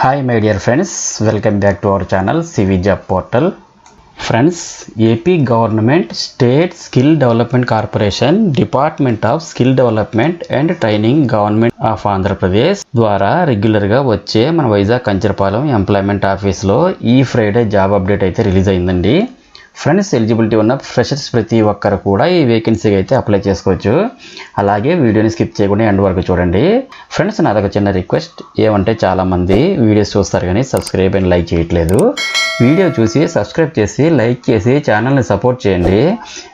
Hi my dear friends, welcome back to our channel CV Job Portal. Friends, AP Government State Skill Development Corporation Department of Skill Development and Training Government of Andhra Pradesh ద్వారా రెగ్యులర్గా వచ్చే మన Vizag Kancharapalem employment ఆఫీస్లో ఈ Friday job update అయితే release అయిందండి. Friends, eligibility ఉన్న freshers ప్రతి ఒక్కరు కూడా ఈ వేకెన్సీకి అయితే అప్లై చేసుకోవచ్చు. అలాగే వీడియోని స్కిప్ చేయకుండా ఎండ్ వరకు చూడండి. ఫ్రెండ్స్, నాదొక చిన్న రిక్వెస్ట్ ఏమంటే చాలామంది వీడియోస్ చూస్తారు కానీ సబ్స్క్రైబ్ అండ్ లైక్ చేయట్లేదు. వీడియో చూసి సబ్స్క్రైబ్ చేసి లైక్ చేసి ఛానల్ని సపోర్ట్ చేయండి.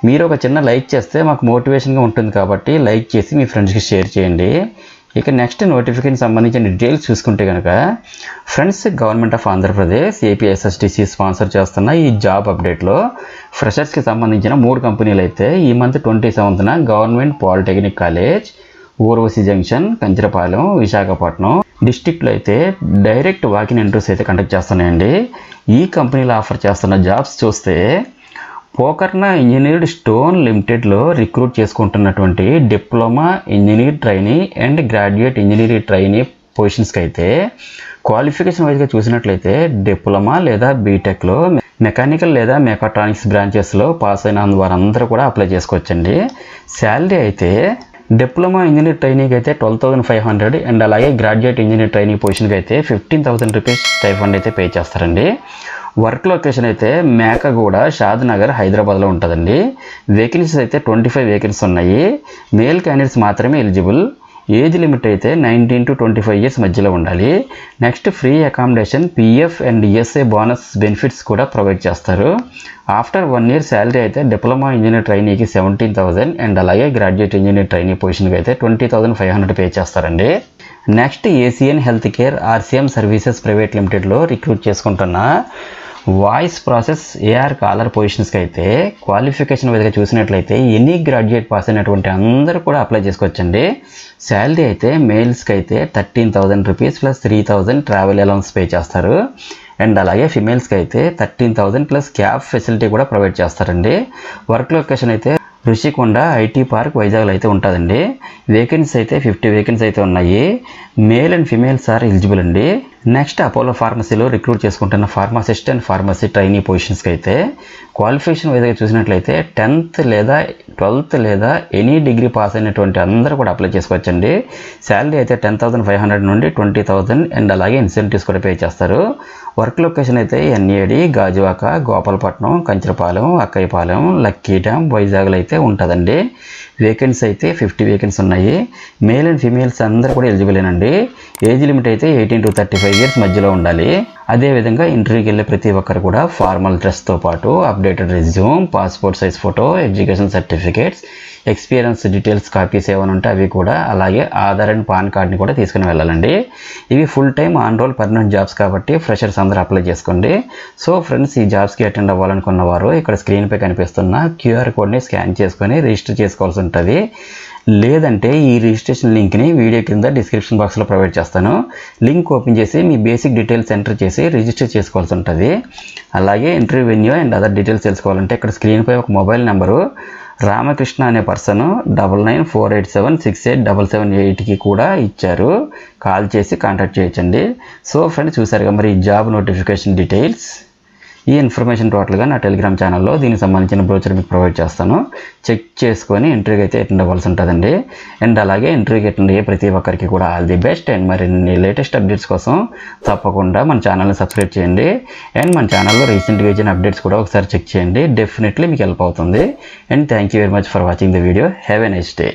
మీరు ఒక చిన్న లైక్ చేస్తే మాకు మోటివేషన్గా ఉంటుంది కాబట్టి లైక్ చేసి మీ ఫ్రెండ్స్కి షేర్ చేయండి. ఇక నెక్స్ట్ నోటిఫికేషన్ సంబంధించిన డీటెయిల్స్ చూసుకుంటే కనుక friends, government of Andhra Pradesh APSSTC sponsor చేస్తున్న ఈ జాబ్ అప్డేట్లో ఫ్రెషర్స్కి సంబంధించిన 3 కంపెనీలు అయితే ఈ మంత్ 27న government polytechnic college, Urvashi junction, Kancharapalem, Visakhapatnam డిస్టిక్లో అయితే డైరెక్ట్ వాకిన్ ఇంటర్వ్యూస్ అయితే కండక్ట్ చేస్తున్నాయండి. ఈ కంపెనీలు ఆఫర్ చేస్తున్న జాబ్స్ చూస్తే పోకర్నా ఇంజనీర్డ్ స్టోన్ లిమిటెడ్లో రిక్రూట్ చేసుకుంటున్నటువంటి diploma engineer trainee and graduate engineer trainee పొజిషన్స్కి అయితే క్వాలిఫికేషన్ వైజ్గా చూసినట్లయితే డిప్లొమా లేదా బీటెక్లో మెకానికల్ లేదా మెకాట్రానిక్స్ బ్రాంచెస్లో పాస్ అయిన వారందరూ కూడా అప్లై చేసుకోవచ్చండి. శాలరీ అయితే డిప్లొమా ఇంజనీర్ ట్రైనీకి అయితే 12,500 అండ్ అలాగే గ్రాడ్యుయేట్ ఇంజనీర్ ట్రైనీ పొజిషన్కి అయితే 15,000 రూపీస్ స్టైఫండ్ అయితే పే చేస్తారండి. వర్క్ లొకేషన్ అయితే మేకగూడ, షాద్ నగర్, హైదరాబాద్లో ఉంటుందండి. వేకెన్సీస్ అయితే 25 వేకెన్సీస్ ఉన్నాయి. మేల్ క్యాండిడేట్స్ మాత్రమే ఎలిజిబుల్. ఏజ్ లిమిట్ అయితే 19 to 25 ఇయర్స్ మధ్యలో ఉండాలి. Next free accommodation, PF and ESI bonus benefits కూడా ప్రొవైడ్ చేస్తారు. ఆఫ్టర్ 1 year శాలరీ అయితే డిప్లొమా ఇంజనీర్ ట్రైనీకి 17,000 అండ్ అలాగే గ్రాడ్యుయేట్ ఇంజనీర్ ట్రైనీ పొజిషన్కి అయితే 20,500 పే చేస్తారండి. Next Asian health care RCM services private లిమిటెడ్లో రిక్రూట్ చేసుకుంటున్న వాయిస్ ప్రాసెస్ ఏఆర్ కాలర్ పొజిషన్స్కి అయితే క్వాలిఫికేషన్ వైజ్గా చూసినట్లయితే ఎనీ గ్రాడ్యుయేట్ పాస్ అయినటువంటి అందరూ కూడా అప్లై చేసుకోవచ్చండి. శాలరీ అయితే మేల్స్కి అయితే 13,000 rupees plus 3,000 travel allowance pay చేస్తారు. అండ్ అలాగే ఫిమేల్స్కి అయితే 13,000 ప్లస్ క్యాబ్ ఫెసిలిటీ కూడా ప్రొవైడ్ చేస్తారండి. వర్క్ లొకేషన్ అయితే ఋషికొండ ఐటీ పార్క్ వైజాగ్లో అయితే ఉంటుందండి. వేకెన్సీ అయితే 50 వేకెన్సీ అయితే ఉన్నాయి. Male and females are eligible అండి. నెక్స్ట్ అపోలో ఫార్మసీలో రిక్రూట్ చేసుకుంటున్న ఫార్మసిస్ట్ అండ్ ఫార్మసీ ట్రైనీ పొజిషన్స్కి అయితే క్వాలిఫికేషన్ వైజ్గా చూసినట్లయితే 10th లేదా 12th లేదా ఎనీ డిగ్రీ పాస్ అయినటువంటి అందరూ కూడా అప్లై చేసుకోవచ్చండి. శాలరీ అయితే 10,500 నుండి 20,000 అండ్ అలాగే ఇన్సెంటివ్స్ కూడా పే చేస్తారు. వర్క్ లొకేషన్ అయితే NAD, Gajuwaka, Gopalapatnam, Kancharapalem, Akkayyapalem, lucky dam, వైజాగ్లో అయితే ఉంటుందండి. వేకెన్సీ అయితే 50 వేకెన్సీ ఉన్నాయి. మేల్ అండ్ ఫీమేల్స్ అందరూ కూడా ఎలిజిబులేనండి. ఏజ్ లిమిట్ అయితే 18 to 35 ఇయర్స్ మధ్యలో ఉండాలి. అదేవిధంగా ఇంటర్వ్యూకి వెళ్ళే ప్రతి ఒక్కరు కూడా ఫార్మల్ డ్రెస్తో పాటు updated resume, passport size photo, education certificates, experience details copies ఏమైనా ఉంటే అవి కూడా, అలాగే ఆధార్ అండ్ పాన్ కార్డ్ని కూడా తీసుకుని వెళ్ళాలండి. ఇవి full time on roll permanent jobs కాబట్టి ఫ్రెషర్స్ అందరూ అప్లై చేసుకోండి. సో ఫ్రెండ్స్, ఈ జాబ్స్కి అటెండ్ అవ్వాలనుకున్న వారు ఇక్కడ స్క్రీన్పై కనిపిస్తున్న క్యూఆర్ కోడ్ని స్కాన్ చేసుకొని రిజిస్టర్ చేసుకోవాల్సి ఉంటుంది. లేదంటే ఈ రిజిస్ట్రేషన్ లింక్ని వీడియో కింద డిస్క్రిప్షన్ బాక్స్లో ప్రొవైడ్ చేస్తాను. లింక్ ఓపెన్ చేసి మీ బేసిక్ డీటెయిల్స్ ఎంటర్ చేసి రిజిస్టర్ చేసుకోవాల్సి ఉంటుంది. అలాగే interview venue and other details తెలుసుకోవాలంటే ఇక్కడ స్క్రీన్పై ఒక మొబైల్ నెంబరు రామకృష్ణ అనే పర్సన్ 9948768778కి కూడా ఇచ్చారు. కాల్ చేసి కాంటాక్ట్ చేయొచ్చండి. సో ఫ్రెండ్స్, చూసారుగా మరి ఈ జాబ్ నోటిఫికేషన్ డీటెయిల్స్. ఈ ఇన్ఫర్మేషన్ టోటల్గా నా టెలిగ్రామ్ ఛానల్లో దీనికి సంబంధించిన బ్రోచర్ మీకు ప్రొవైడ్ చేస్తాను. చెక్ చేసుకొని ఇంటర్వ్యూకి అయితే అటెండ్ అవ్వాల్సి ఉంటుందండి. అండ్ అలాగే ఇంటర్వ్యూకి అటెండ్ అయ్యే ప్రతి ఒక్కరికి కూడా ఆల్ ది బెస్ట్. అండ్ మరిన్ని లేటెస్ట్ అప్డేట్స్ కోసం తప్పకుండా మన ఛానల్ని సబ్స్క్రైబ్ చేయండి. అండ్ మన ఛానల్లో రీసెంట్గా ఇచ్చిన అప్డేట్స్ కూడా ఒకసారి చెక్ చేయండి. డెఫినెట్లీ మీకు హెల్ప్ అవుతుంది. And thank you very much for watching the video. Have a nice day.